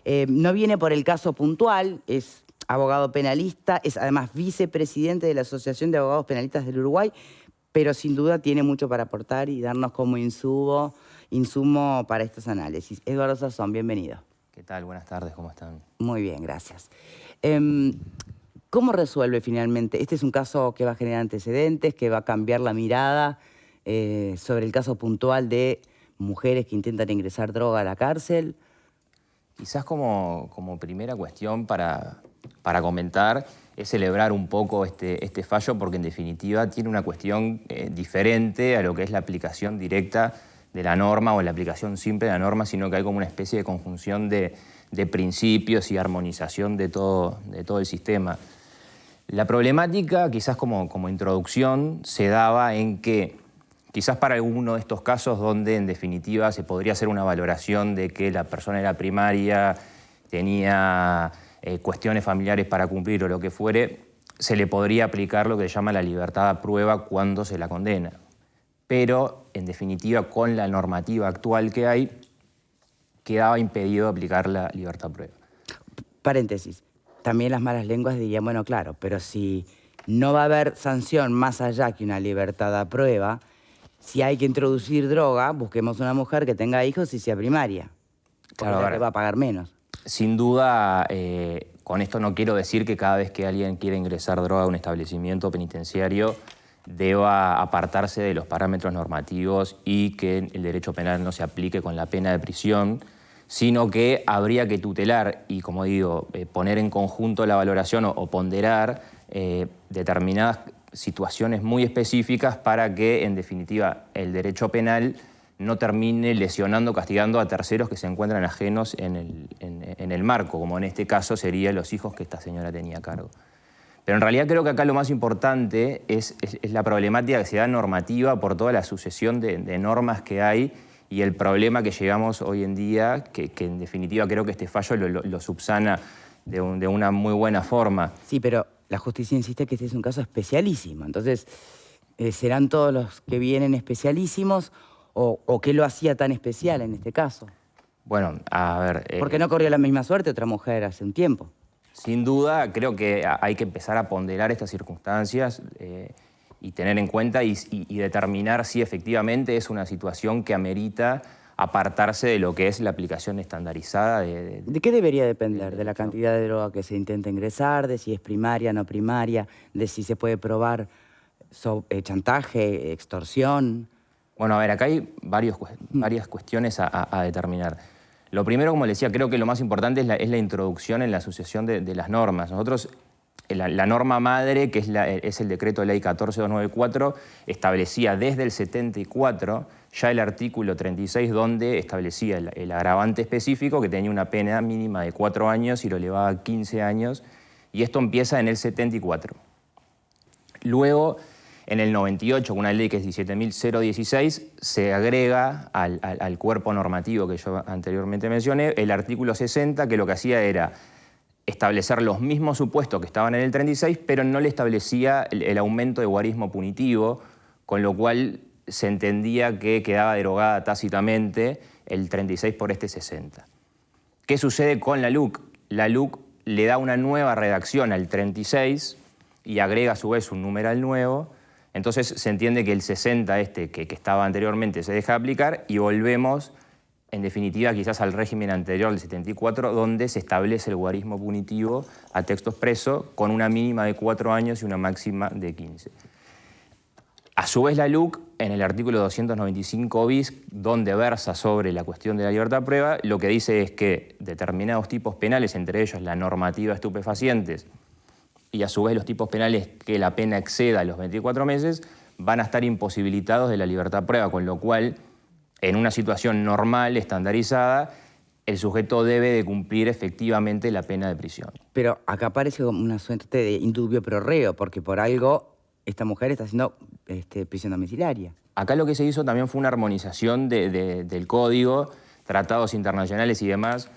No viene por el caso puntual, es abogado penalista, es además vicepresidente de la Asociación de Abogados Penalistas del Uruguay, pero sin duda tiene mucho para aportar y darnos como insumo para estos análisis. Eduardo Sazón, bienvenido. ¿Qué tal? Buenas tardes, ¿cómo están? Muy bien, gracias. ¿Cómo resuelve finalmente? Este es un caso que va a generar antecedentes, que va a cambiar la mirada sobre el caso puntual de mujeres que intentan ingresar droga a la cárcel. Quizás como primera cuestión para comentar es celebrar un poco este fallo, porque en definitiva tiene una cuestión diferente a lo que es la aplicación directa de la norma o la aplicación simple de la norma, sino que hay como una especie de conjunción de principios y armonización de todo el sistema. La problemática, quizás como introducción, se daba en que quizás para alguno de estos casos donde en definitiva se podría hacer una valoración de que la persona era primaria, tenía cuestiones familiares para cumplir o lo que fuere, se le podría aplicar lo que se llama la libertad a prueba cuando se la condena. Pero, en definitiva, con la normativa actual que hay, quedaba impedido aplicar la libertad a prueba. Paréntesis. También las malas lenguas dirían, bueno, claro, pero si no va a haber sanción más allá que una libertad a prueba, si hay que introducir droga, busquemos una mujer que tenga hijos y sea primaria. Porque claro, la que va a pagar menos. Sin duda, con esto no quiero decir que cada vez que alguien quiere ingresar droga a un establecimiento penitenciario deba apartarse de los parámetros normativos y que el derecho penal no se aplique con la pena de prisión, sino que habría que tutelar y, como digo, poner en conjunto la valoración o ponderar determinadas situaciones muy específicas para que, en definitiva, el derecho penal no termine lesionando, castigando a terceros que se encuentran ajenos en el marco, como en este caso serían los hijos que esta señora tenía a cargo. Pero en realidad creo que acá lo más importante es la problemática que se da normativa por toda la sucesión de normas que hay y el problema que llegamos hoy en día, que en definitiva creo que este fallo lo subsana de una muy buena forma. Sí, pero la justicia insiste que este es un caso especialísimo. Entonces, ¿serán todos los que vienen especialísimos o qué lo hacía tan especial en este caso? Bueno, a ver... ¿Por qué no corrió la misma suerte otra mujer hace un tiempo? Sin duda, creo que hay que empezar a ponderar estas circunstancias y tener en cuenta y determinar si efectivamente es una situación que amerita apartarse de lo que es la aplicación estandarizada ¿De qué debería depender? ¿De la cantidad de droga que se intenta ingresar? ¿De si es primaria, no primaria? ¿De si se puede probar chantaje, extorsión? Bueno, a ver, acá hay varias cuestiones a determinar. Lo primero, como les decía, creo que lo más importante es la introducción en la sucesión de las normas. Nosotros, la norma madre, que es el decreto de ley 14294, establecía desde el 74 ya el artículo 36, donde establecía el agravante específico, que tenía una pena mínima de 4 años y lo elevaba a 15 años, y esto empieza en el 74. Luego, en el 98, con una ley que es 17.016, se agrega al cuerpo normativo que yo anteriormente mencioné el artículo 60, que lo que hacía era establecer los mismos supuestos que estaban en el 36, pero no le establecía el aumento de guarismo punitivo, con lo cual se entendía que quedaba derogada tácitamente el 36 por este 60. ¿Qué sucede con la LUC? La LUC le da una nueva redacción al 36 y agrega a su vez un numeral nuevo. Entonces se entiende que el 60 que estaba anteriormente se deja de aplicar y volvemos, en definitiva, quizás al régimen anterior del 74, donde se establece el guarismo punitivo a texto expreso con una mínima de 4 años y una máxima de 15. A su vez, la LUC, en el artículo 295 bis, donde versa sobre la cuestión de la libertad a prueba, lo que dice es que determinados tipos penales, entre ellos la normativa de estupefacientes, y a su vez los tipos penales que la pena exceda los 24 meses, van a estar imposibilitados de la libertad a prueba, con lo cual, en una situación normal, estandarizada, el sujeto debe de cumplir efectivamente la pena de prisión. Pero acá parece como una suerte de indubio pro reo, porque por algo esta mujer está haciendo prisión domiciliaria. Acá lo que se hizo también fue una armonización del código, tratados internacionales y demás,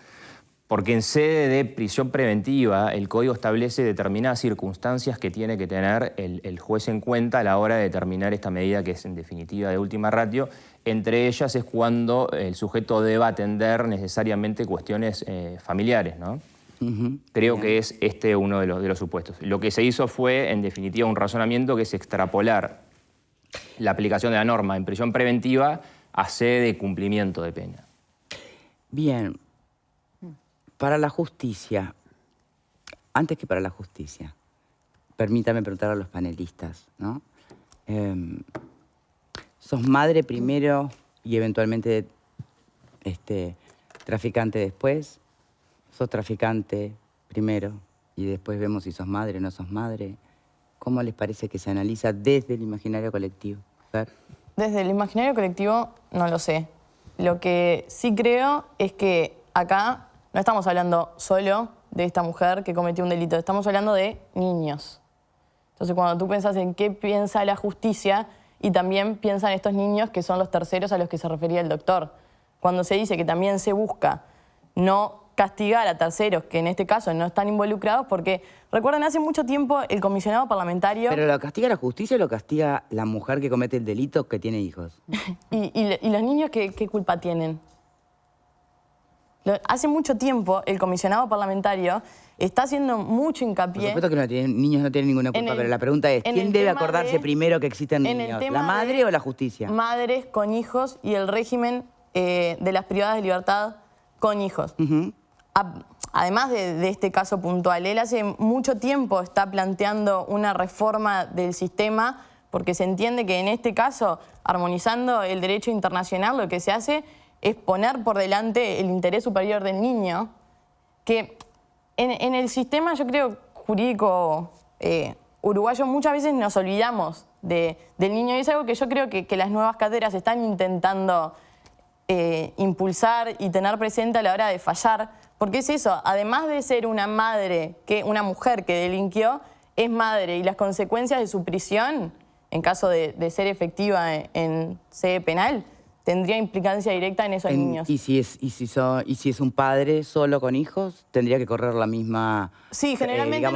porque en sede de prisión preventiva el código establece determinadas circunstancias que tiene que tener el juez en cuenta a la hora de determinar esta medida, que es en definitiva de última ratio, Entre ellas es cuando el sujeto deba atender necesariamente cuestiones familiares, ¿no? Creo que es este uno de los supuestos. Lo que se hizo fue, en definitiva, un razonamiento que es extrapolar la aplicación de la norma en prisión preventiva a sede de cumplimiento de pena. Bien. Para la justicia, antes que para la justicia, permítame preguntar a los panelistas, ¿no? ¿Sos madre primero y eventualmente traficante después? ¿Sos traficante primero y después vemos si sos madre o no sos madre? ¿Cómo les parece que se analiza desde el imaginario colectivo? ¿Ver? Desde el imaginario colectivo no lo sé. Lo que sí creo es que acá no estamos hablando solo de esta mujer que cometió un delito, estamos hablando de niños. Entonces, cuando tú piensas en qué piensa la justicia, y también piensan estos niños que son los terceros a los que se refería el doctor. Cuando se dice que también se busca no castigar a terceros que en este caso no están involucrados, porque recuerden, hace mucho tiempo el comisionado parlamentario... ¿Pero lo castiga la justicia o lo castiga la mujer que comete el delito que tiene hijos? ¿Y los niños qué culpa tienen? Hace mucho tiempo el comisionado parlamentario está haciendo mucho hincapié... Por supuesto que niños no tienen ninguna culpa, pero la pregunta es, ¿quién debe acordarse primero que existen niños? ¿La madre o la justicia? Madres con hijos y el régimen de las privadas de libertad con hijos. Además de este caso puntual, él hace mucho tiempo está planteando una reforma del sistema porque se entiende que en este caso, armonizando el derecho internacional, lo que se hace es poner por delante el interés superior del niño, que en el sistema, yo creo, jurídico uruguayo, muchas veces nos olvidamos del niño, y es algo que yo creo que las nuevas cátedras están intentando impulsar y tener presente a la hora de fallar, porque es eso, además de ser una madre, una mujer que delinquió, es madre, y las consecuencias de su prisión, en caso de ser efectiva en sede penal, tendría implicancia directa en esos niños. ¿Y si es un padre solo con hijos, tendría que correr la misma... Sí, generalmente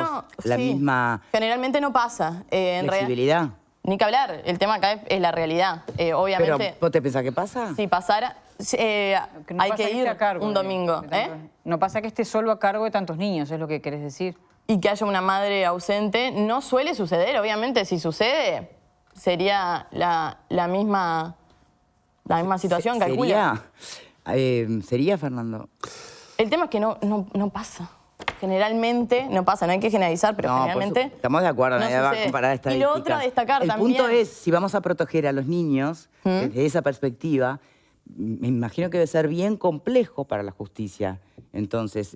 misma generalmente no pasa. ¿Flexibilidad? Ni que hablar, el tema acá es la realidad. Obviamente... ¿Pero vos te pensás que pasa? Si pasara... hay que ir a cargo un domingo. No pasa que esté solo a cargo de tantos niños, es lo que querés decir. Y que haya una madre ausente, no suele suceder. Obviamente, si sucede, sería la misma situación, calcula. ¿Sería, Fernando? El tema es que no pasa. Generalmente no pasa, no hay que generalizar, pero generalmente estamos de acuerdo, nadie va a comparar estadísticas. Y lo otro a destacar también... El punto es, si vamos a proteger a los niños desde esa perspectiva, me imagino que debe ser bien complejo para la justicia. Entonces,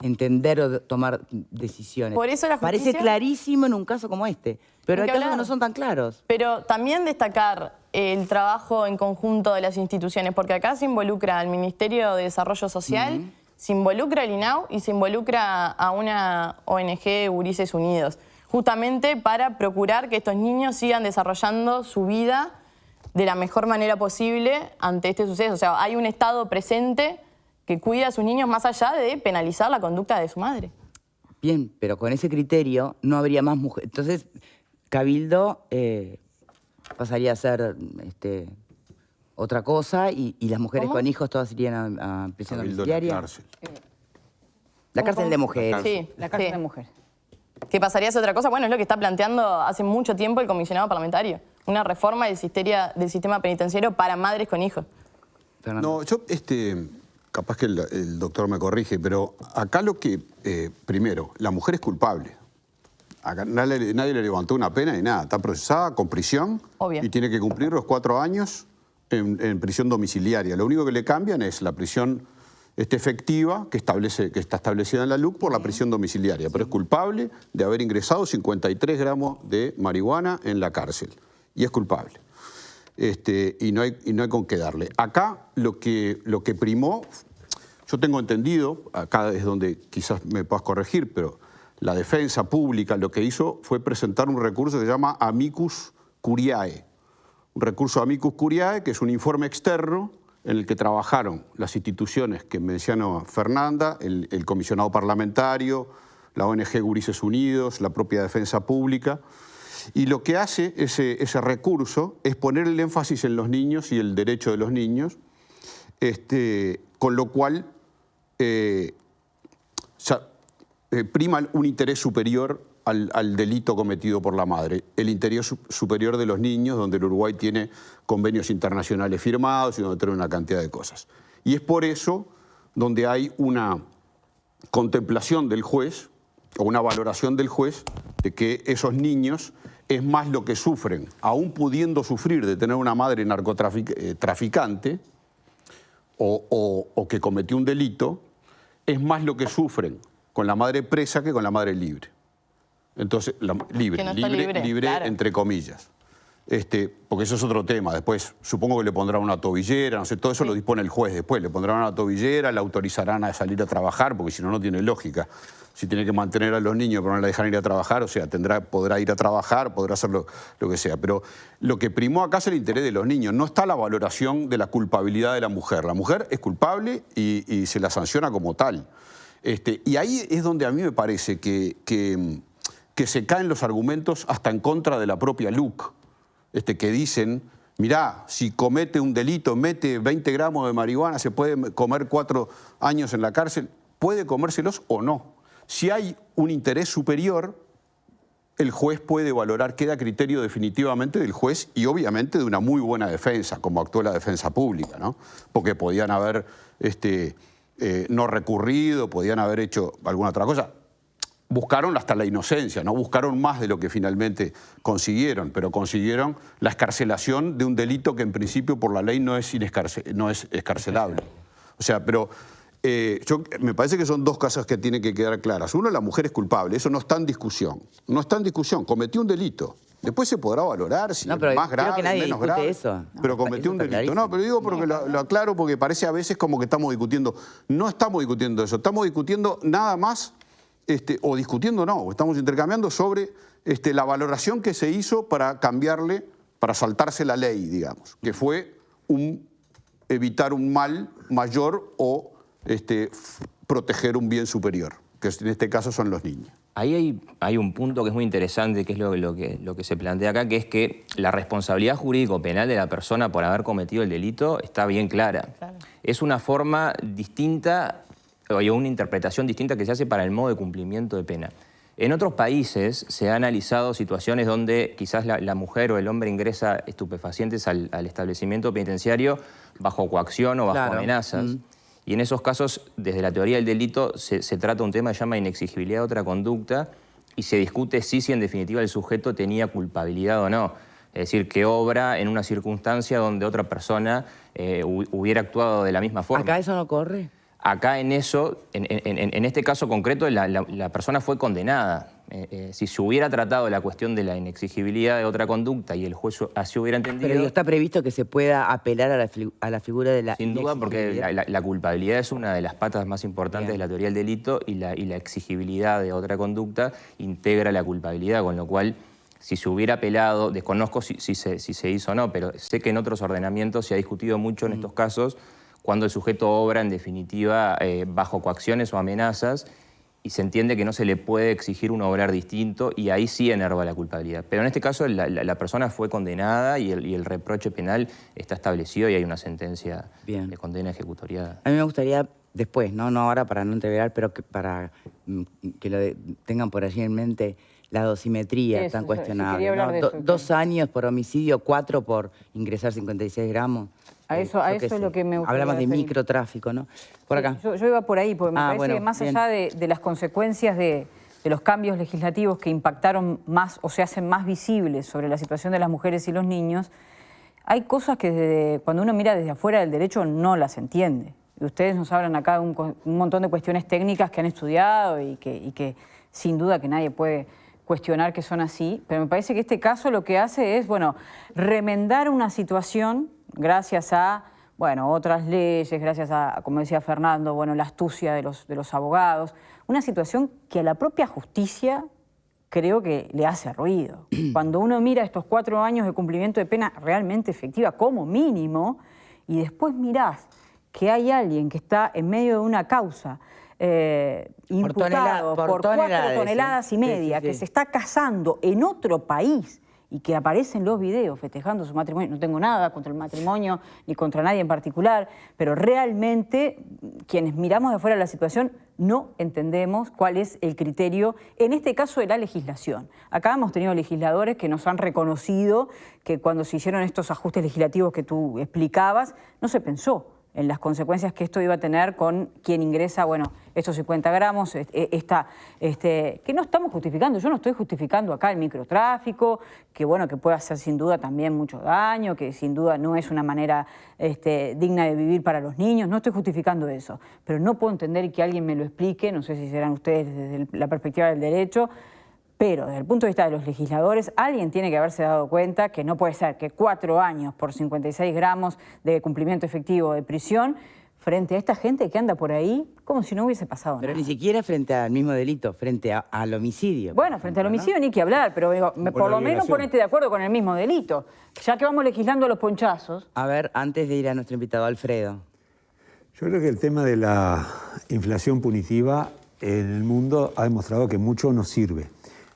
entender o tomar decisiones. Por eso la justicia... Parece clarísimo en un caso como este, pero hay casos que no son tan claros. Pero también destacar el trabajo en conjunto de las instituciones, porque acá se involucra al Ministerio de Desarrollo Social, se involucra al INAU y se involucra a una ONG, Gurises Unidos, justamente para procurar que estos niños sigan desarrollando su vida de la mejor manera posible ante este suceso. O sea, hay un Estado presente que cuida a sus niños más allá de penalizar la conducta de su madre. Bien, pero con ese criterio no habría más mujeres. Entonces, Cabildo pasaría a ser otra cosa y las mujeres con hijos todas irían a prisión domiciliaria. La cárcel de mujeres. Sí, la cárcel de mujeres. ¿Qué pasaría a ser otra cosa? Bueno, es lo que está planteando hace mucho tiempo el comisionado parlamentario. Una reforma del sistema penitenciario para madres con hijos. No, yo, capaz que el doctor me corrige, pero acá lo que, primero, la mujer es culpable. Acá nadie le levantó una pena ni nada. Está procesada con prisión. Obvio. Y tiene que cumplir los 4 años en prisión domiciliaria. Lo único que le cambian es la prisión efectiva que está establecida en la LUC por la prisión domiciliaria. Pero es culpable de haber ingresado 53 gramos de marihuana en la cárcel. Y es culpable. Y no hay con qué darle. Acá lo que primó, yo tengo entendido, acá es donde quizás me puedas corregir, pero la defensa pública lo que hizo fue presentar un recurso que se llama Amicus Curiae. Un recurso Amicus Curiae, que es un informe externo en el que trabajaron las instituciones que mencionó Fernanda, el comisionado parlamentario, la ONG Gurises Unidos, la propia defensa pública. Y lo que hace ese recurso es poner el énfasis en los niños y el derecho de los niños, con lo cual prima un interés superior al delito cometido por la madre, el interés superior de los niños, donde el Uruguay tiene convenios internacionales firmados y donde tiene una cantidad de cosas. Y es por eso donde hay una contemplación del juez o una valoración del juez de que esos niños es más lo que sufren, aún pudiendo sufrir de tener una madre narcotraficante o que cometió un delito, es más lo que sufren con la madre presa que con la madre libre. Entonces, libre claro, entre comillas. Porque eso es otro tema. Después, supongo que le pondrán una tobillera, no sé, todo eso lo dispone el juez después. Le pondrán una tobillera, le autorizarán a salir a trabajar, porque si no, no tiene lógica. Si tiene que mantener a los niños pero no le dejan ir a trabajar, o sea, podrá ir a trabajar, podrá hacer lo que sea. Pero lo que primó acá es el interés de los niños. No está la valoración de la culpabilidad de la mujer. La mujer es culpable y se la sanciona como tal. Y ahí es donde a mí me parece que se caen los argumentos hasta en contra de la propia LUC, que dicen, mirá, si comete un delito, mete 20 gramos de marihuana, se puede comer 4 años en la cárcel, puede comérselos o no. Si hay un interés superior, el juez puede valorar, queda a criterio definitivamente del juez y obviamente de una muy buena defensa, como actuó la defensa pública, ¿no? Porque podían haber no recurrido, podían haber hecho alguna otra cosa. Buscaron hasta la inocencia, no buscaron más de lo que finalmente consiguieron, pero consiguieron la excarcelación de un delito que en principio por la ley no es excarcelable. O sea, pero me parece que son dos cosas que tienen que quedar claras. Uno, la mujer es culpable, eso no está en discusión. No está en discusión, cometió un delito. Después se podrá valorar si es más grave, menos grave. Eso. Pero cometió un delito. No, pero digo porque lo aclaro porque parece a veces como que estamos discutiendo. No estamos discutiendo eso, estamos discutiendo nada más, o discutiendo no, estamos intercambiando sobre la valoración que se hizo para cambiarle, para saltarse la ley, digamos, que fue evitar un mal mayor o proteger un bien superior, que en este caso son los niños. Ahí hay un punto que es muy interesante, que es lo que se plantea acá, que es que la responsabilidad jurídico-penal de la persona por haber cometido el delito está bien clara. Claro. Es una forma distinta o una interpretación distinta que se hace para el modo de cumplimiento de pena. En otros países se han analizado situaciones donde quizás la mujer o el hombre ingresa estupefacientes al establecimiento penitenciario bajo coacción o bajo amenazas. Y en esos casos, desde la teoría del delito, se trata un tema que se llama inexigibilidad de otra conducta y se discute si en definitiva el sujeto tenía culpabilidad o no. Es decir, que obra en una circunstancia donde otra persona hubiera actuado de la misma forma. ¿Acá eso no corre? Acá en eso, en este caso concreto, la persona fue condenada. Si se hubiera tratado la cuestión de la inexigibilidad de otra conducta y el juez así hubiera entendido... Pero está previsto que se pueda apelar a la figura de la... Sin duda, porque la culpabilidad es una de las patas más importantes de la teoría del delito y la exigibilidad de otra conducta integra la culpabilidad, con lo cual, si se hubiera apelado, desconozco si se hizo o no, pero sé que en otros ordenamientos se ha discutido mucho en estos casos cuando el sujeto obra, en definitiva, bajo coacciones o amenazas, y se entiende que no se le puede exigir un obrar distinto, y ahí sí enerva la culpabilidad. Pero en este caso la persona fue condenada y el reproche penal está establecido y hay una sentencia de condena ejecutoriada. A mí me gustaría después, no ahora para no entreverar, pero para que lo tengan por allí en mente, la dosimetría tan cuestionable, ¿no? 2 años por homicidio, 4 por ingresar 56 gramos. A eso es lo que me gustaría. Hablamos de microtráfico, ¿no? Por acá. Yo iba por ahí, porque me parece que más allá de las consecuencias de los cambios legislativos que impactaron más o se hacen más visibles sobre la situación de las mujeres y los niños, hay cosas que cuando uno mira desde afuera del derecho no las entiende. Y ustedes nos hablan acá de un montón de cuestiones técnicas que han estudiado y que sin duda que nadie puede cuestionar que son así, pero me parece que este caso lo que hace es, remendar una situación gracias a, otras leyes, gracias a, como decía Fernando, la astucia de los abogados, una situación que a la propia justicia creo que le hace ruido. Cuando uno mira estos 4 años de cumplimiento de pena realmente efectiva como mínimo y después mirás que hay alguien que está en medio de una causa imputado por 4 toneladas y media, que se está casando en otro país y que aparece en los videos festejando su matrimonio. No tengo nada contra el matrimonio ni contra nadie en particular, pero realmente quienes miramos de afuera la situación no entendemos cuál es el criterio, en este caso de la legislación. Acá hemos tenido legisladores que nos han reconocido que cuando se hicieron estos ajustes legislativos que tú explicabas, no se pensó en las consecuencias que esto iba a tener con quien ingresa, bueno, estos 50 gramos, que no estamos justificando. Yo no estoy justificando acá el microtráfico, que bueno, que puede hacer sin duda también mucho daño, que sin duda no es una manera digna de vivir para los niños, no estoy justificando eso. Pero no puedo entender que alguien me lo explique, no sé si serán ustedes desde la perspectiva del derecho, pero desde el punto de vista de los legisladores, alguien tiene que haberse dado cuenta que no puede ser que 4 años por 56 gramos de cumplimiento efectivo de prisión frente a esta gente que anda por ahí como si no hubiese pasado nada. Pero ni siquiera frente al mismo delito, frente al homicidio. Bueno, frente al homicidio ni que hablar, pero digo, por lo menos ponete de acuerdo con el mismo delito. Ya que vamos legislando los ponchazos. A ver, antes de ir a nuestro invitado Alfredo. Yo creo que el tema de la inflación punitiva en el mundo ha demostrado que mucho no sirve.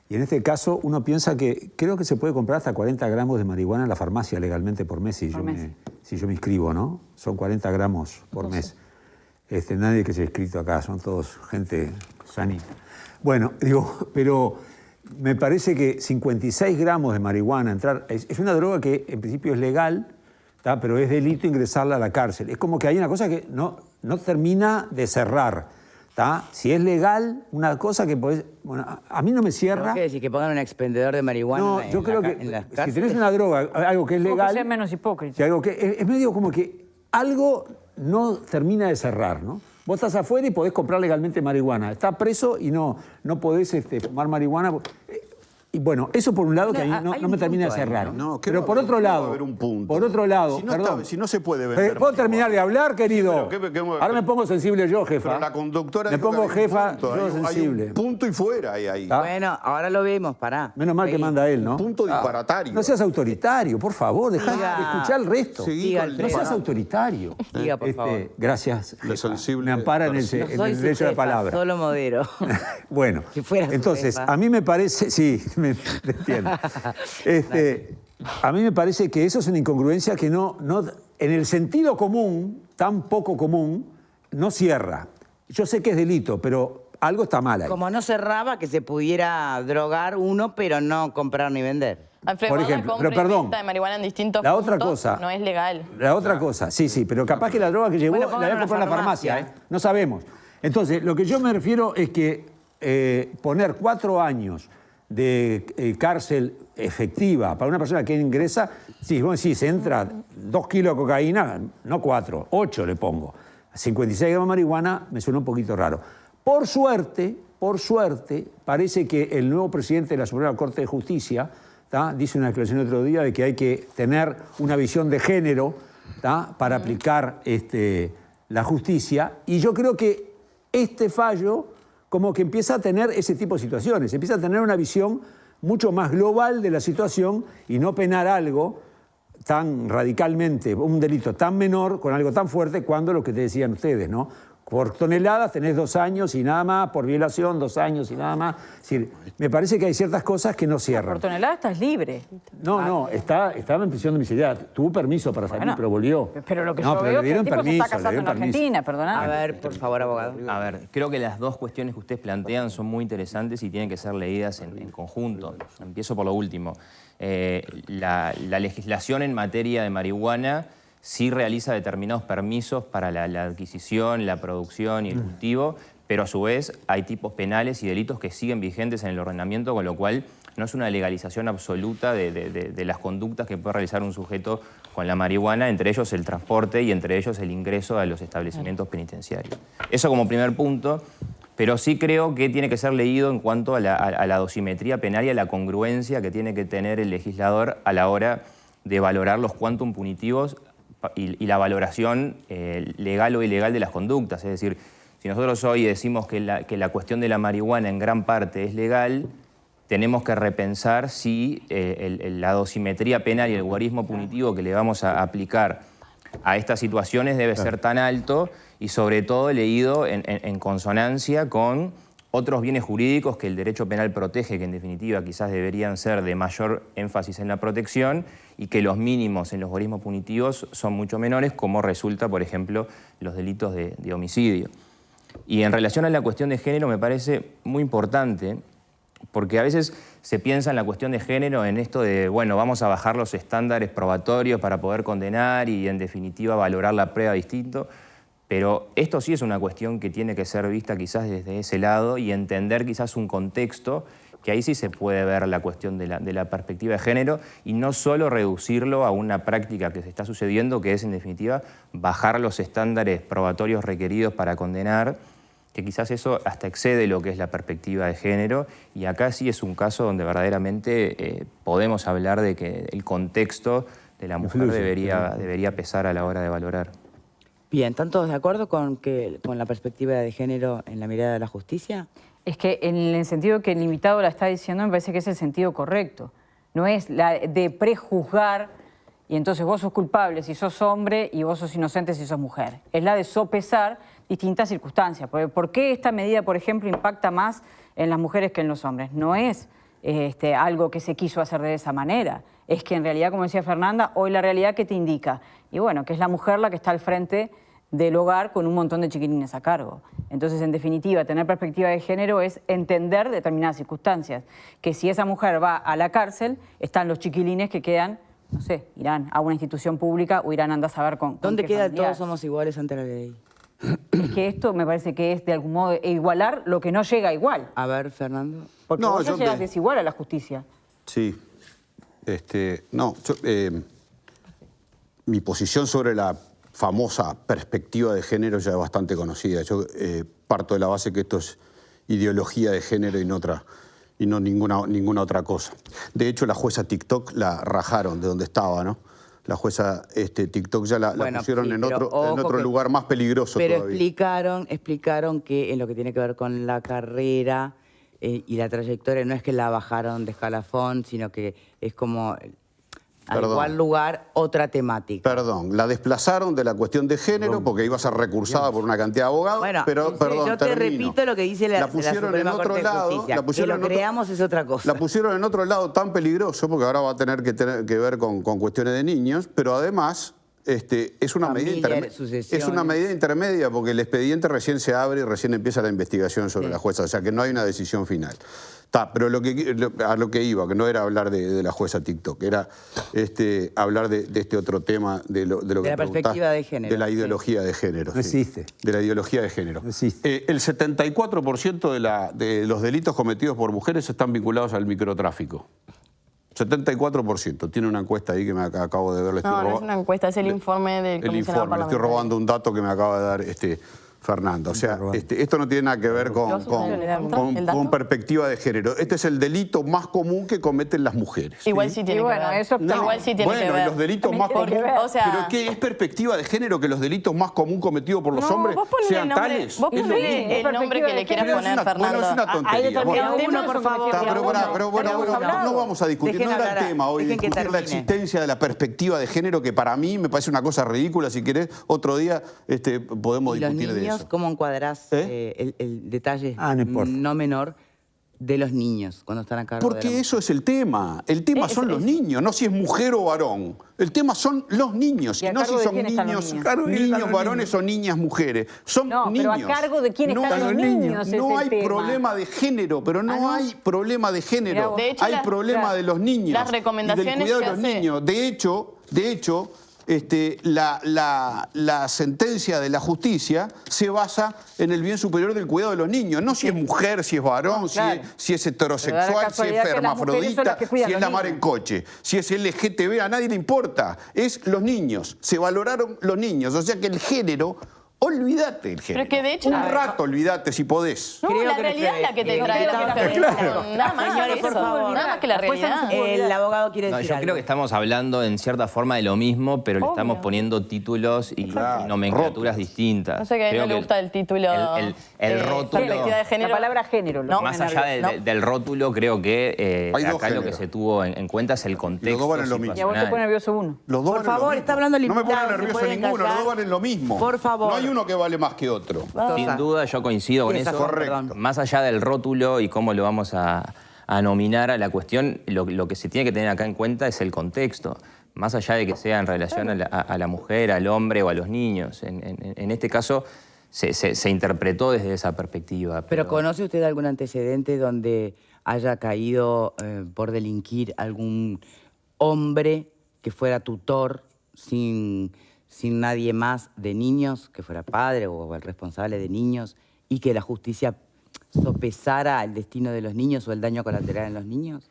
Y en este caso uno piensa que creo que se puede comprar hasta 40 gramos de marihuana en la farmacia legalmente por mes si yo me inscribo, ¿no? Son 40 gramos por mes. Nadie que se ha inscrito acá, son todos gente sanita. Bueno, digo, pero me parece que 56 gramos de marihuana, es una droga que en principio es legal, ¿tá? Pero es delito ingresarla a la cárcel. Es como que hay una cosa que no termina de cerrar. ¿Tá? Si es legal, una cosa que podés... Bueno, a mí no me cierra... ¿Qué decir? ¿Que pongan un expendedor de marihuana no, yo creo que si tenés una droga, algo que es legal... Que ser menos hipócrita. Si algo que es medio como que algo no termina de cerrar, ¿no? Vos estás afuera y podés comprar legalmente marihuana. Estás preso y no podés fumar marihuana. Y bueno, eso por un lado que a mí no me termina de cerrar. No, pero por otro lado, haber un punto. Por otro lado, si no, perdón. Si no se puede vender. ¿Puedo terminar de hablar, querido? Ahora me pongo sensible yo, jefa. Pero la conductora... Me pongo jefa, yo sensible. Hay un punto y fuera ahí. Bueno, ahora lo vemos, pará. Menos mal que manda él, ¿no? Un punto disparatario. No seas autoritario, por favor, dejá de escuchar el resto. No seas autoritario. Diga, por favor. Gracias. Me ampara en el derecho de palabra. Solo modero. Bueno, entonces, a mí me parece... Sí, me entiendo. A mí me parece que eso es una incongruencia que no, en el sentido común, tan poco común, no cierra. Yo sé que es delito, pero algo está mal ahí. Como no cerraba que se pudiera drogar uno, pero no comprar ni vender. Alfredo, por ejemplo, pero perdón, de marihuana en distintos la otra puntos cosa, no es legal. La otra cosa, sí, pero capaz que la droga que llevó la había comprado en la farmacia, no sabemos. Entonces, lo que yo me refiero es que poner 4 años de cárcel efectiva para una persona que ingresa, sí, vos decís, entra 2 kilos de cocaína, no 4, 8 le pongo. 56 gramos de marihuana me suena un poquito raro. Por suerte, parece que el nuevo presidente de la Suprema Corte de Justicia dice una declaración el otro día de que hay que tener una visión de género para aplicar la justicia. Y yo creo que este fallo como que empieza a tener ese tipo de situaciones, empieza a tener una visión mucho más global de la situación y no penar algo tan radicalmente, un delito tan menor con algo tan fuerte cuando lo que te decían ustedes, ¿no? Por toneladas tenés 2 años y nada más, por violación 2 años y nada más. Es decir, me parece que hay ciertas cosas que no cierran. Por tonelada estás libre. No, estaba en prisión domiciliaria. Tuvo permiso para salir, pero volvió. Pero lo que yo veo es que el tipo se está casando en Argentina, perdóname. A ver, por favor, abogado. A ver, creo que las dos cuestiones que ustedes plantean son muy interesantes y tienen que ser leídas en conjunto. Empiezo por lo último. La legislación en materia de marihuana sí realiza determinados permisos para la adquisición, la producción y el cultivo, pero a su vez hay tipos penales y delitos que siguen vigentes en el ordenamiento, con lo cual no es una legalización absoluta de las conductas que puede realizar un sujeto con la marihuana, entre ellos el transporte y entre ellos el ingreso a los establecimientos penitenciarios. Eso como primer punto, pero sí creo que tiene que ser leído en cuanto a la dosimetría penal y a la congruencia que tiene que tener el legislador a la hora de valorar los quantum punitivos y la valoración legal o ilegal de las conductas. Es decir, si nosotros hoy decimos que la cuestión de la marihuana en gran parte es legal, tenemos que repensar si la dosimetría penal y el guarismo punitivo que le vamos a aplicar a estas situaciones debe ser tan alto y sobre todo leído en consonancia con otros bienes jurídicos que el derecho penal protege, que en definitiva quizás deberían ser de mayor énfasis en la protección y que los mínimos en los algoritmos punitivos son mucho menores, como resulta, por ejemplo, los delitos de homicidio. Y en relación a la cuestión de género me parece muy importante, porque a veces se piensa en la cuestión de género en esto de, bueno, vamos a bajar los estándares probatorios para poder condenar y en definitiva valorar la prueba distinto, pero esto sí es una cuestión que tiene que ser vista quizás desde ese lado y entender quizás un contexto que ahí sí se puede ver la cuestión de la perspectiva de género y no solo reducirlo a una práctica que se está sucediendo, que es en definitiva bajar los estándares probatorios requeridos para condenar, que quizás eso hasta excede lo que es la perspectiva de género, y acá sí es un caso donde verdaderamente podemos hablar de que el contexto de la mujer debería pesar a la hora de valorar. Bien, ¿están todos de acuerdo con la perspectiva de género en la mirada de la justicia? Es que en el sentido que el invitado la está diciendo me parece que es el sentido correcto. No es la de prejuzgar y entonces vos sos culpable si sos hombre y vos sos inocente si sos mujer. Es la de sopesar distintas circunstancias. ¿Por qué esta medida, por ejemplo, impacta más en las mujeres que en los hombres? No es algo que se quiso hacer de esa manera. Es que en realidad, como decía Fernanda, hoy la realidad que te indica, y bueno, que es la mujer la que está al frente del hogar con un montón de chiquilines a cargo. Entonces, en definitiva, tener perspectiva de género es entender determinadas circunstancias. Que si esa mujer va a la cárcel, están los chiquilines que quedan, no sé, irán a una institución pública o irán a andar a saber con ¿Dónde queda familiar? todos somos iguales ante la ley? Es que esto me parece que es de algún modo igualar lo que no llega igual. A ver, Fernando. Porque vos ya llegas desigual a la justicia. Sí. Mi posición sobre la famosa perspectiva de género ya es bastante conocida. Yo parto de la base que esto es ideología de género y no ninguna otra cosa. De hecho, la jueza TikTok la rajaron de donde estaba, ¿no? La jueza TikTok ya la pusieron sí, en otro lugar más peligroso pero todavía. explicaron que en lo que tiene que ver con la carrera y la trayectoria no es que la bajaron de escalafón, sino que es como al igual lugar otra temática. Perdón, la desplazaron de la cuestión de género porque iba a ser recursada por una cantidad de abogados, bueno, pero perdón, yo te repito lo que dice la pusieron en otro lado, que lo creamos es otra cosa. La pusieron en otro lado tan peligroso porque ahora va a tener que ver con cuestiones de niños, pero además es una medida intermedia porque el expediente recién se abre y recién empieza la investigación sobre la jueza, o sea que no hay una decisión final. Pero a lo que iba, que no era hablar de la jueza TikTok, era hablar de este otro tema, de la perspectiva de género. De la ideología de género. No existe. De la ideología de género. No existe. El 74% de los delitos cometidos por mujeres están vinculados al microtráfico. 74%. Tiene una encuesta ahí que me acabo de ver. No es una encuesta, es el informe del comisionado parlamentario. Le estoy robando un dato que me acaba de dar Fernanda. O sea, esto no tiene nada que ver con perspectiva de género. Este es el delito más común que cometen las mujeres. Igual sí tiene que ver. Igual sí tiene que ver. Los delitos más comunes... ¿Pero qué es perspectiva de género que los delitos más comunes cometidos por los hombres sean tales? Vos ponele el nombre que le quieras poner, Fernando. Bueno, es una tontería. Uno, por favor. Pero no vamos a discutir. No era el tema hoy, discutir la existencia de la perspectiva de género, que para mí me parece una cosa ridícula. Si querés, otro día podemos discutir de eso. ¿Cómo encuadrás el detalle no menor de los niños cuando están a cargo de la mujer? Porque eso es el tema. El tema son los niños, no si es mujer o varón. El tema son los niños. Y no si son niños varones o niñas mujeres. Son niños. Pero a cargo de quién están los niños. No hay problema de género, pero no hay problema de género. Hay problema de los niños. Las recomendaciones y del cuidado de los niños. De hecho, la sentencia de la justicia se basa en el bien superior del cuidado de los niños. No si es mujer, si es varón, si es heterosexual, si es hermafrodita, si es la mar en coche, si es LGTB, a nadie le importa. Es los niños. Se valoraron los niños. O sea que el género Olvídate el género. Pero es que de hecho... Un rato olvídate si podés. No, Creo la que realidad es la que te trae la diferenciación. Nada más que Señores, por eso. favor. Nada más que la realidad. El abogado quiere No, decir yo algo. creo que estamos hablando en cierta forma de lo mismo, pero le estamos poniendo títulos y nomenclaturas distintas. No sé que a mí no le gusta el título. El rótulo. Perspectiva de género. La palabra género. No, Más allá del rótulo, creo que Hay dos acá lo que géneros. se tuvo en cuenta es el contexto. Los dos valen lo mismo. Y a vos te pone nervioso uno. Los dos Por valen lo favor, mismo. está hablando el No me pone invitado, se nervioso puede ninguno, los callar. dos valen lo mismo. Por favor. No hay uno que vale más que otro. Sin duda, yo coincido con eso. Correcto. Más allá del rótulo y cómo lo vamos a nominar a la cuestión, lo que se tiene que tener acá en cuenta es el contexto. Más allá de que sea en relación a la mujer, al hombre o a los niños. En este caso se interpretó desde esa perspectiva. ¿Pero conoce usted algún antecedente donde haya caído por delinquir algún hombre que fuera tutor sin nadie más de niños, que fuera padre o el responsable de niños, y que la justicia sopesara el destino de los niños o el daño colateral en los niños?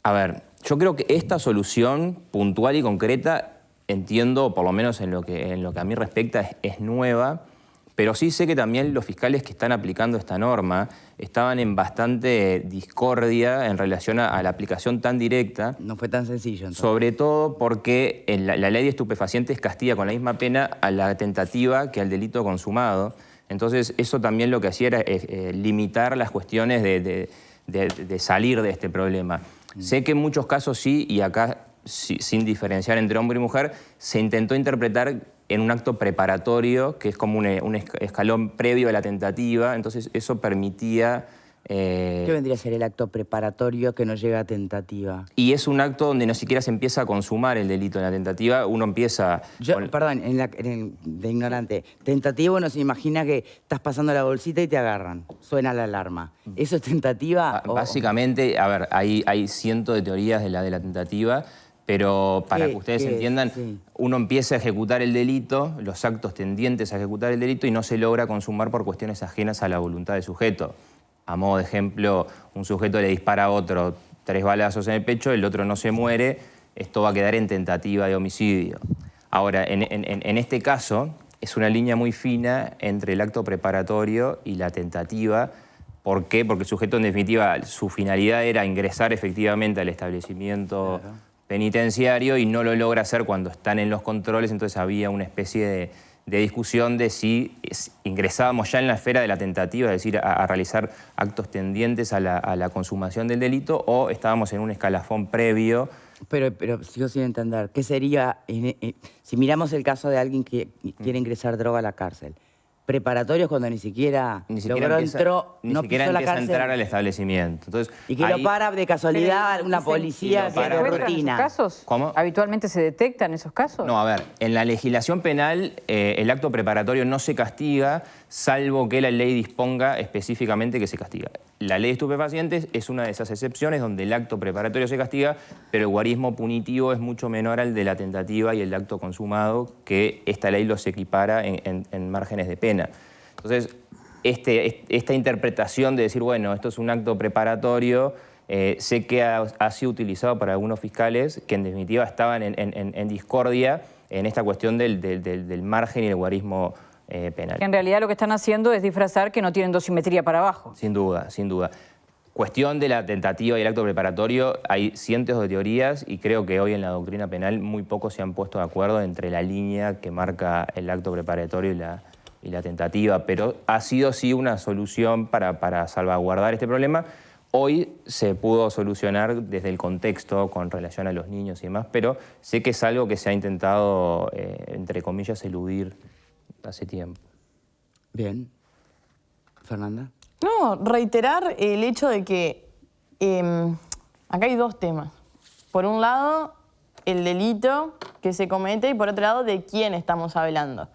A ver, yo creo que esta solución puntual y concreta, entiendo, por lo menos en lo que a mí respecta, es nueva, pero sí sé que también los fiscales que están aplicando esta norma estaban en bastante discordia en relación a la aplicación tan directa. No fue tan sencillo, entonces. Sobre todo porque la ley de estupefacientes castiga con la misma pena a la tentativa que al delito consumado. Entonces, eso también lo que hacía era limitar las cuestiones de salir de este problema. Sé que en muchos casos sí, y acá sin diferenciar entre hombre y mujer, se intentó interpretar en un acto preparatorio, que es como un escalón previo a la tentativa, entonces eso permitía... ¿Qué vendría a ser el acto preparatorio que no llega a tentativa? Y es un acto donde no siquiera se empieza a consumar el delito en la tentativa, uno empieza... Perdón, de ignorante. Tentativa uno se imagina que estás pasando la bolsita y te agarran. Suena la alarma. ¿Eso es tentativa? Básicamente, a ver, hay cientos de teorías de la tentativa, pero para que ustedes entiendan, uno empieza a ejecutar el delito, los actos tendientes a ejecutar el delito y no se logra consumar por cuestiones ajenas a la voluntad del sujeto. A modo de ejemplo, un sujeto le dispara a otro 3 balazos en el pecho, el otro no se muere, esto va a quedar en tentativa de homicidio. Ahora, en este caso, es una línea muy fina entre el acto preparatorio y la tentativa. ¿Por qué? Porque el sujeto, en definitiva, su finalidad era ingresar efectivamente al establecimiento penitenciario y no lo logra hacer cuando están en los controles, entonces había una especie de discusión de si ingresábamos ya en la esfera de la tentativa, es decir, a realizar actos tendientes a la consumación del delito, o estábamos en un escalafón previo. Pero sigo sin entender. ¿Qué sería, si miramos el caso de alguien que quiere ingresar droga a la cárcel? Preparatorios cuando ni siquiera empieza a entrar al establecimiento. Entonces, y que lo para de casualidad una policía que de rutina. ¿Esos casos? ¿Cómo? ¿Habitualmente se detectan esos casos? No, a ver, en la legislación penal el acto preparatorio no se castiga, salvo que la ley disponga específicamente que se castiga. La ley de estupefacientes es una de esas excepciones donde el acto preparatorio se castiga, pero el guarismo punitivo es mucho menor al de la tentativa y el acto consumado, que esta ley los equipara en márgenes de pena. Entonces, esta interpretación de decir, bueno, esto es un acto preparatorio, sé que ha sido utilizado para algunos fiscales que en definitiva estaban en discordia en esta cuestión del margen y el guarismo penal. Que en realidad lo que están haciendo es disfrazar que no tienen dosimetría para abajo. Sin duda, sin duda. Cuestión de la tentativa y el acto preparatorio, hay cientos de teorías y creo que hoy en la doctrina penal muy pocos se han puesto de acuerdo entre la línea que marca el acto preparatorio y la tentativa, pero ha sido sí una solución para salvaguardar este problema. Hoy se pudo solucionar desde el contexto con relación a los niños y demás, pero sé que es algo que se ha intentado, entre comillas, eludir hace tiempo. Bien. Fernanda. No, reiterar el hecho de que acá hay dos temas. Por un lado, el delito que se comete y por otro lado, de quién estamos hablando.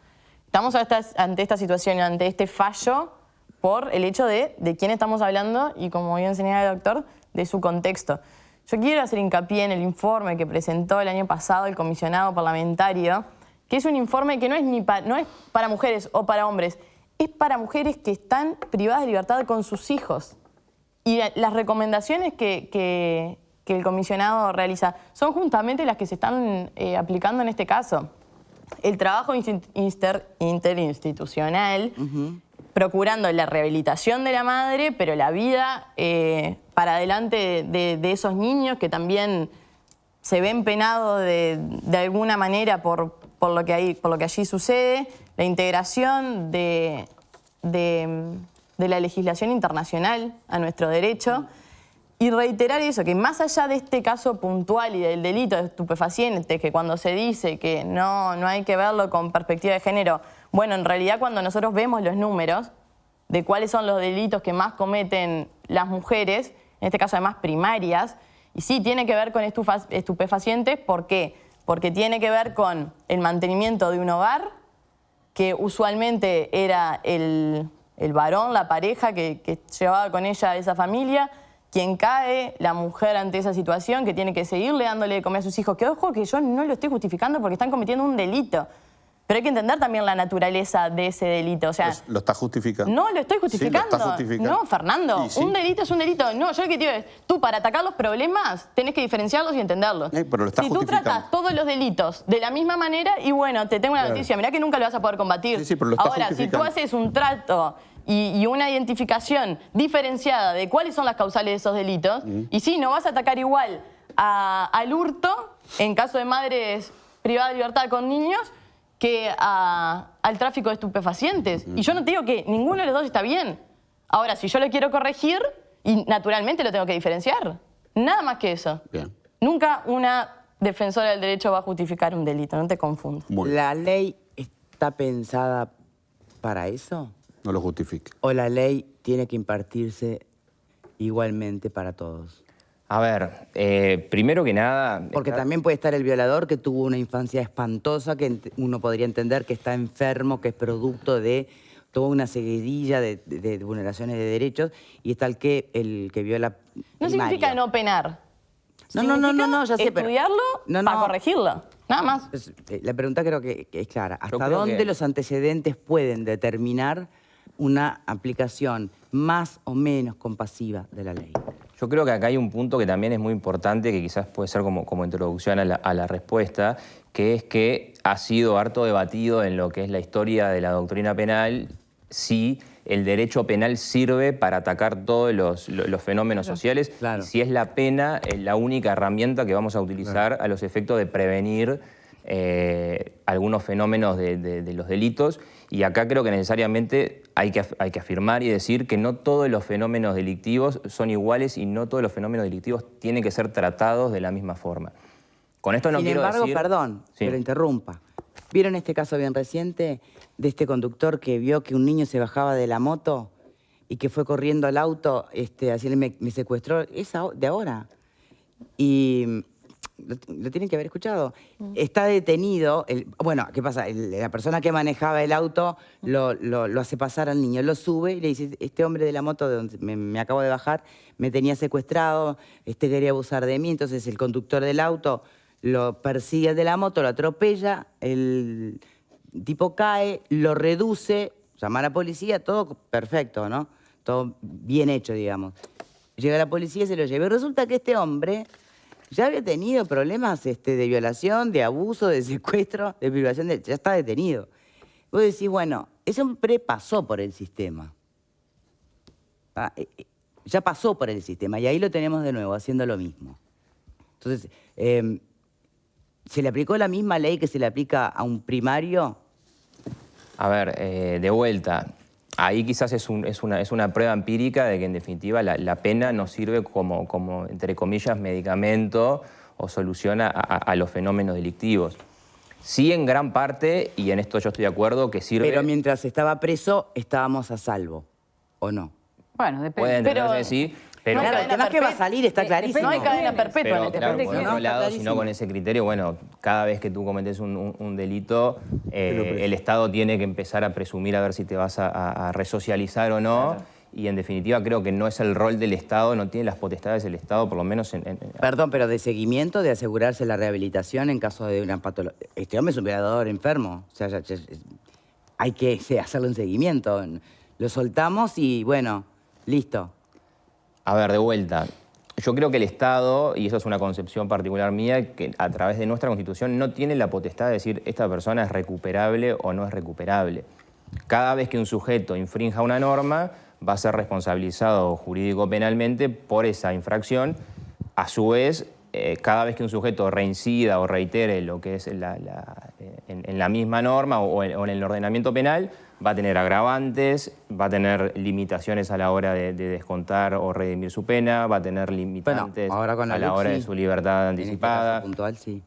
Estamos ante esta situación, ante este fallo, por el hecho de quién estamos hablando y, como bien señala el doctor, de su contexto. Yo quiero hacer hincapié en el informe que presentó el año pasado el comisionado parlamentario, que es un informe que no es para mujeres o para hombres, es para mujeres que están privadas de libertad con sus hijos. Y las recomendaciones que el comisionado realiza son justamente las que se están aplicando en este caso. el trabajo interinstitucional, procurando la rehabilitación de la madre, pero la vida para adelante de esos niños que también se ven penados de alguna manera por lo que allí sucede, la integración de la legislación internacional a nuestro derecho. Y reiterar eso, que más allá de este caso puntual y del delito de estupefacientes, que cuando se dice que no hay que verlo con perspectiva de género, bueno, en realidad cuando nosotros vemos los números de cuáles son los delitos que más cometen las mujeres, en este caso además primarias, y sí tiene que ver con estupefacientes, ¿por qué? Porque tiene que ver con el mantenimiento de un hogar, que usualmente era el varón, la pareja que llevaba con ella esa familia, quien cae, la mujer ante esa situación, que tiene que seguirle dándole de comer a sus hijos. Que ojo que yo no lo estoy justificando porque están cometiendo un delito. Pero hay que entender también la naturaleza de ese delito. O sea, ¿Lo está justificando? No, lo estoy justificando. Sí, lo está justificando. No, Fernando, Sí. un delito es un delito. No, yo lo que te digo es, tú para atacar los problemas tenés que diferenciarlos y entenderlos. Pero lo está si tú justificando. tratas todos los delitos de la misma manera, y bueno, te tengo una noticia, mirá que nunca lo vas a poder combatir. Sí, pero lo está Ahora, si tú justificando. haces un trato y una identificación diferenciada de cuáles son las causales de esos delitos, y sí, no vas a atacar igual al hurto, en caso de madres privadas de libertad con niños, que al tráfico de estupefacientes. Y yo no te digo que ninguno de los dos está bien. Ahora, si yo lo quiero corregir, y naturalmente lo tengo que diferenciar. Nada más que eso. Bien. Nunca una defensora del derecho va a justificar un delito, no te confundas. Muy bien. ¿La ley está pensada para eso? No lo justifique. ¿O la ley tiene que impartirse igualmente para todos? A ver, primero que nada... Porque también puede estar el violador que tuvo una infancia espantosa, que uno podría entender que está enfermo, que es producto de toda una seguidilla de vulneraciones de derechos, y está el que viola No significa no penar. No, ya sé, pero... estudiarlo para corregirlo, nada más. Entonces, la pregunta creo que es clara. ¿Hasta creo dónde que- los antecedentes pueden determinar una aplicación más o menos compasiva de la ley? Yo creo que acá hay un punto que también es muy importante, que quizás puede ser como introducción a la respuesta, que es que ha sido harto debatido en lo que es la historia de la doctrina penal si el derecho penal sirve para atacar todos los fenómenos sociales, claro. y si es la pena la única herramienta que vamos a utilizar a los efectos de prevenir algunos fenómenos de los delitos. Y acá creo que necesariamente hay que afirmar y decir que no todos los fenómenos delictivos son iguales y no todos los fenómenos delictivos tienen que ser tratados de la misma forma. Con esto no Sin quiero embargo, decir... perdón, Sí. que lo interrumpa. ¿Vieron este caso bien reciente de este conductor que vio que un niño se bajaba de la moto y que fue corriendo al auto, así me secuestró? Es de ahora. Y lo tienen que haber escuchado. Está detenido. Bueno, ¿qué pasa? La persona que manejaba el auto lo hace pasar al niño, lo sube y le dice, este hombre de la moto de donde me acabo de bajar me tenía secuestrado, quería abusar de mí. Entonces el conductor del auto lo persigue de la moto, lo atropella, el tipo cae, lo reduce, llama a la policía, todo perfecto, ¿no? Todo bien hecho, digamos. Llega la policía y se lo lleva. Y resulta que este hombre ya había tenido problemas de violación, de abuso, de secuestro, de privación, ya está detenido. Vos decís, bueno, ese hombre pasó por el sistema. Ya pasó por el sistema y ahí lo tenemos de nuevo, haciendo lo mismo. Entonces, ¿se le aplicó la misma ley que se le aplica a un primario? A ver, de vuelta, ahí quizás es una prueba empírica de que en definitiva la pena no sirve como entre comillas, medicamento o solución a los fenómenos delictivos. Sí, en gran parte, y en esto yo estoy de acuerdo, que sirve... Pero mientras estaba preso, estábamos a salvo, ¿o no? Bueno, depende. Puede entenderse Pero- sí, pero... No hay Claro, el tema es que va a salir, está clarísimo. No hay cadena perpetua en Pero este claro, país. por ¿no? otro Está lado, si clarísimo. no con ese criterio, bueno, cada vez que tú cometes un delito, el Estado tiene que empezar a presumir a ver si te vas a resocializar o no. Claro. Y en definitiva creo que no es el rol del Estado, no tiene las potestades del Estado, por lo menos en... Perdón, pero de seguimiento, de asegurarse la rehabilitación en caso de una patología. Este hombre es un violador enfermo. O sea, hay que hacerle un seguimiento. Lo soltamos y, bueno, listo. A ver, de vuelta. Yo creo que el Estado, y eso es una concepción particular mía, que a través de nuestra Constitución no tiene la potestad de decir esta persona es recuperable o no es recuperable. Cada vez que un sujeto infrinja una norma, va a ser responsabilizado jurídico-penalmente por esa infracción. A su vez, cada vez que un sujeto reincida o reitere lo que es en la misma norma o en el ordenamiento penal, va a tener agravantes, va a tener limitaciones a la hora de descontar o redimir su pena, va a tener limitantes a la hora de su libertad anticipada. En este caso puntual, sí.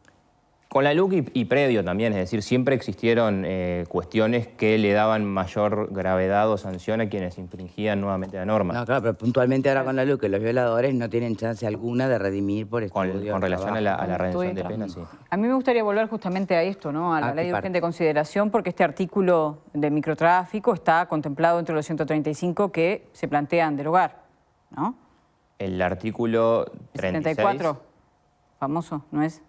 Con la LUC y previo también, es decir, siempre existieron cuestiones que le daban mayor gravedad o sanción a quienes infringían nuevamente la norma. No, claro, pero puntualmente ahora con la LUC, los violadores no tienen chance alguna de redimir por estudio. Con relación a la redención de pena, sí. A mí me gustaría volver justamente a esto, ¿no? A la ley de urgente consideración, porque este artículo de microtráfico está contemplado entre los 135 que se plantean derogar, ¿no? El artículo 36... 74, famoso, ¿no es?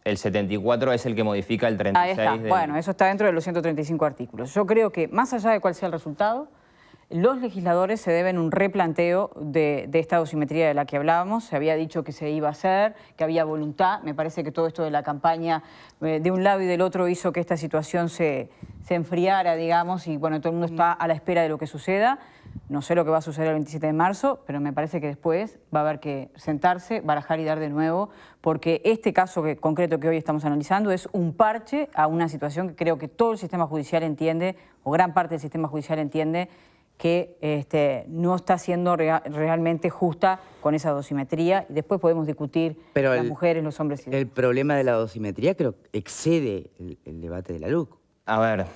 El 74 es el que modifica el 36. Ahí está. Bueno, eso está dentro de los 135 artículos. Yo creo que, más allá de cuál sea el resultado, los legisladores se deben un replanteo de esta dosimetría de la que hablábamos. Se había dicho que se iba a hacer, que había voluntad. Me parece que todo esto de la campaña de un lado y del otro hizo que esta situación se enfriara, digamos, y bueno, todo el mundo está a la espera de lo que suceda. No sé lo que va a suceder el 27 de marzo, pero me parece que después va a haber que sentarse, barajar y dar de nuevo, porque este caso concreto que hoy estamos analizando es un parche a una situación que creo que todo el sistema judicial entiende, o gran parte del sistema judicial entiende, que no está siendo realmente justa con esa dosimetría. Y después podemos discutir pero las mujeres, los hombres. El problema de la dosimetría creo que excede el debate de la LUC. A ver...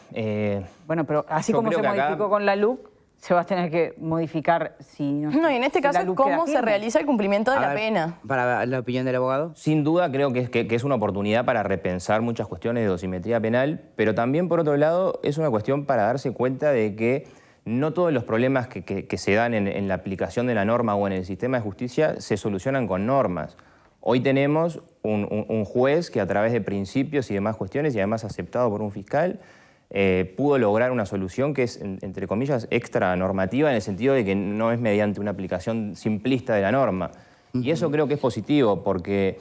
bueno, pero así como se modificó con la LUC, se va a tener que modificar si no... No, y en este caso, ¿cómo se realiza el cumplimiento de la pena? Para la opinión del abogado. Sin duda creo que es una oportunidad para repensar muchas cuestiones de dosimetría penal, pero también, por otro lado, es una cuestión para darse cuenta de que no todos los problemas que se dan en la aplicación de la norma o en el sistema de justicia se solucionan con normas. Hoy tenemos un juez que a través de principios y demás cuestiones, y además aceptado por un fiscal, pudo lograr una solución que es, entre comillas, extra normativa, en el sentido de que no es mediante una aplicación simplista de la norma. Y eso creo que es positivo, porque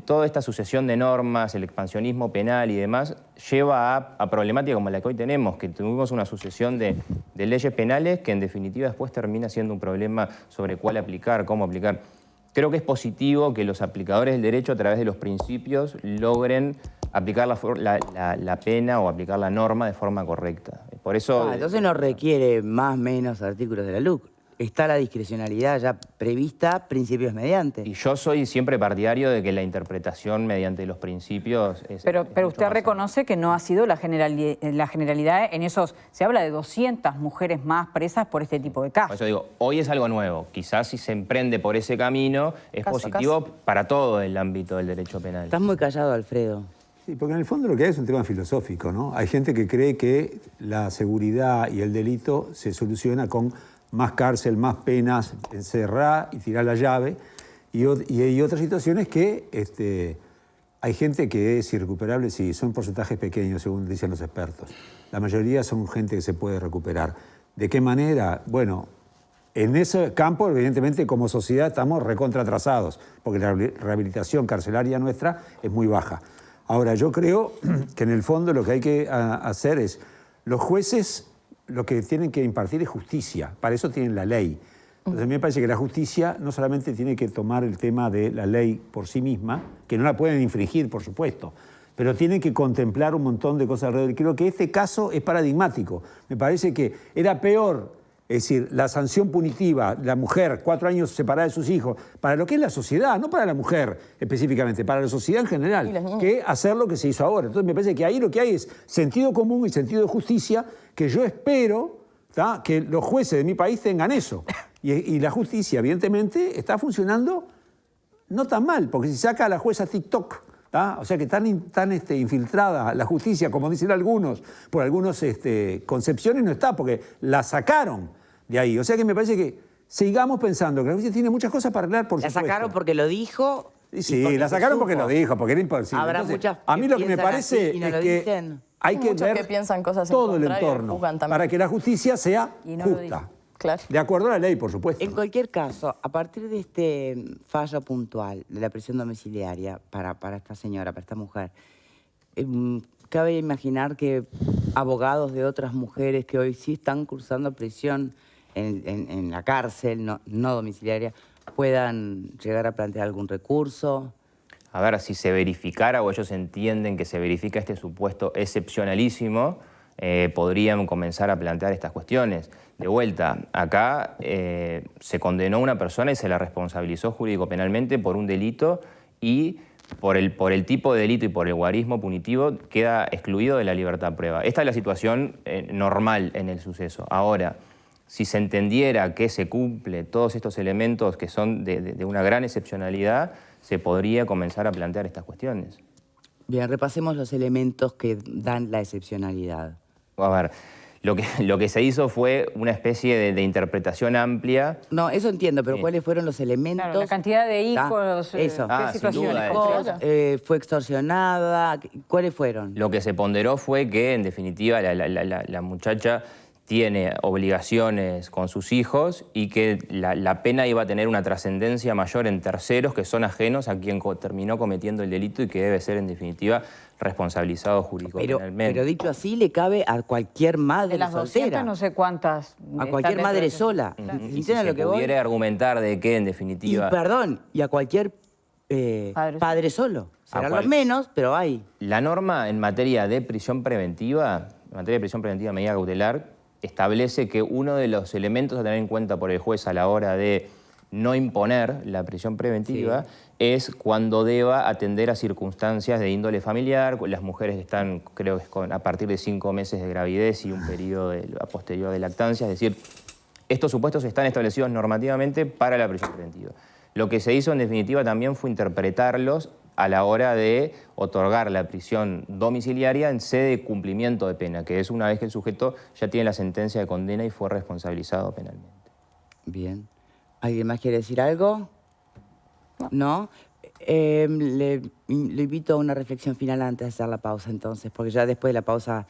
toda esta sucesión de normas, el expansionismo penal y demás, lleva a problemáticas como la que hoy tenemos, que tuvimos una sucesión de leyes penales que en definitiva después termina siendo un problema sobre cuál aplicar, cómo aplicar. Creo que es positivo que los aplicadores del derecho, a través de los principios, logren aplicar la pena o aplicar la norma de forma correcta. Por eso... entonces no requiere más o menos artículos de la LUC. Está la discrecionalidad ya prevista, principios mediante. Y yo soy siempre partidario de que la interpretación mediante los principios es... Pero usted reconoce que no ha sido la generalidad en esos... Se habla de 200 mujeres más presas por este tipo de casos. Por eso digo, hoy es algo nuevo. Quizás si se emprende por ese camino es positivo para todo el ámbito del derecho penal. Estás muy callado, Alfredo. Sí, porque en el fondo lo que hay es un tema filosófico, ¿no? Hay gente que cree que la seguridad y el delito se soluciona con más cárcel, más penas, encerrar y tirar la llave. Y hay otras situaciones que hay gente que es irrecuperable, sí, son porcentajes pequeños, según dicen los expertos. La mayoría son gente que se puede recuperar. ¿De qué manera? Bueno, en ese campo, evidentemente, como sociedad estamos recontratrasados, porque la rehabilitación carcelaria nuestra es muy baja. Ahora, yo creo que en el fondo lo que hay que hacer es, los jueces lo que tienen que impartir es justicia, para eso tienen la ley. Entonces a mí me parece que la justicia no solamente tiene que tomar el tema de la ley por sí misma, que no la pueden infringir, por supuesto, pero tienen que contemplar un montón de cosas alrededor. Creo que este caso es paradigmático. Me parece que era peor, es decir, la sanción punitiva, la mujer, 4 años separada de sus hijos, para lo que es la sociedad, no para la mujer específicamente, para la sociedad en general, que hacer lo que se hizo ahora. Entonces me parece que ahí lo que hay es sentido común y sentido de justicia, que yo espero que los jueces de mi país tengan eso. Y la justicia, evidentemente, está funcionando no tan mal, porque si saca a la jueza TikTok, o sea que tan infiltrada la justicia, como dicen algunos, por algunas concepciones no está, porque la sacaron de ahí. O sea que me parece que sigamos pensando que la justicia tiene muchas cosas para arreglar, por supuesto. La sacaron porque lo dijo. Sí, la sacaron porque lo dijo, porque era imposible. Habrá entonces, muchas a mí lo que me parece y no es lo que dicen. hay que Muchos ver que piensan cosas todo el contrario, entorno juzgan también. para que la justicia sea Y no lo justa. Claro. Claro. De acuerdo a la ley, por supuesto. En cualquier caso, a partir de este fallo puntual de la prisión domiciliaria para esta señora, para esta mujer, cabe imaginar que abogados de otras mujeres que hoy sí están cursando prisión en la cárcel, no domiciliaria, puedan llegar a plantear algún recurso. A ver, si se verificara o ellos entienden que se verifica este supuesto excepcionalísimo, podrían comenzar a plantear estas cuestiones. De vuelta, acá se condenó a una persona y se la responsabilizó jurídico-penalmente por un delito y por el tipo de delito y por el guarismo punitivo queda excluido de la libertad de prueba. Esta es la situación normal en el suceso. Ahora, si se entendiera que se cumple todos estos elementos que son de una gran excepcionalidad, se podría comenzar a plantear estas cuestiones. Bien, repasemos los elementos que dan la excepcionalidad. A ver, lo que se hizo fue una especie de interpretación amplia. No, eso entiendo, pero ¿cuáles fueron los elementos? Claro, la cantidad de hijos, eso. ¿qué situaciones? ¿Fue extorsionada? ¿Cuáles fueron? Lo que se ponderó fue que, en definitiva, la muchacha tiene obligaciones con sus hijos y que la pena iba a tener una trascendencia mayor en terceros que son ajenos a quien terminó cometiendo el delito y que debe ser, en definitiva, responsabilizado jurídico-penalmente. Pero dicho así, le cabe a cualquier madre de las soltera. 200, no sé cuántas. A cualquier madre sola. Y si se pudiera argumentar de que, en definitiva... Y a cualquier padre solo. Serán los menos, pero hay. La norma en materia de prisión preventiva, medida cautelar, establece que uno de los elementos a tener en cuenta por el juez a la hora de no imponer la prisión preventiva es cuando deba atender a circunstancias de índole familiar. Las mujeres están, creo que a partir de 5 meses de gravidez y un periodo a posterior de lactancia. Es decir, estos supuestos están establecidos normativamente para la prisión preventiva. Lo que se hizo en definitiva también fue interpretarlos a la hora de otorgar la prisión domiciliaria en sede de cumplimiento de pena, que es una vez que el sujeto ya tiene la sentencia de condena y fue responsabilizado penalmente. Bien. ¿Alguien más quiere decir algo? ¿No? Le invito a una reflexión final antes de hacer la pausa, entonces, porque ya después de la pausa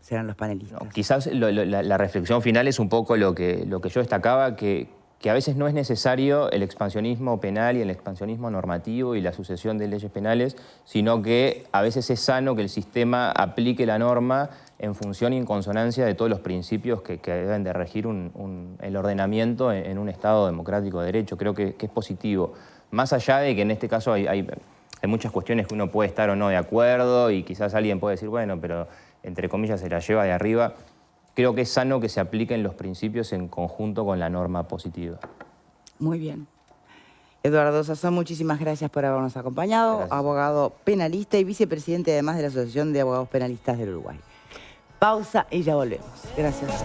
serán los panelistas. No, quizás la reflexión final es un poco lo que yo destacaba, que a veces no es necesario el expansionismo penal y el expansionismo normativo y la sucesión de leyes penales, sino que a veces es sano que el sistema aplique la norma en función y en consonancia de todos los principios que deben de regir el ordenamiento en un Estado democrático de derecho. Creo que es positivo. Más allá de que en este caso hay muchas cuestiones que uno puede estar o no de acuerdo y quizás alguien puede decir, bueno, pero entre comillas se la lleva de arriba. Creo que es sano que se apliquen los principios en conjunto con la norma positiva. Muy bien. Eduardo Sazón, muchísimas gracias por habernos acompañado. Gracias. Abogado penalista y vicepresidente además de la Asociación de Abogados Penalistas del Uruguay. Pausa y ya volvemos. Gracias.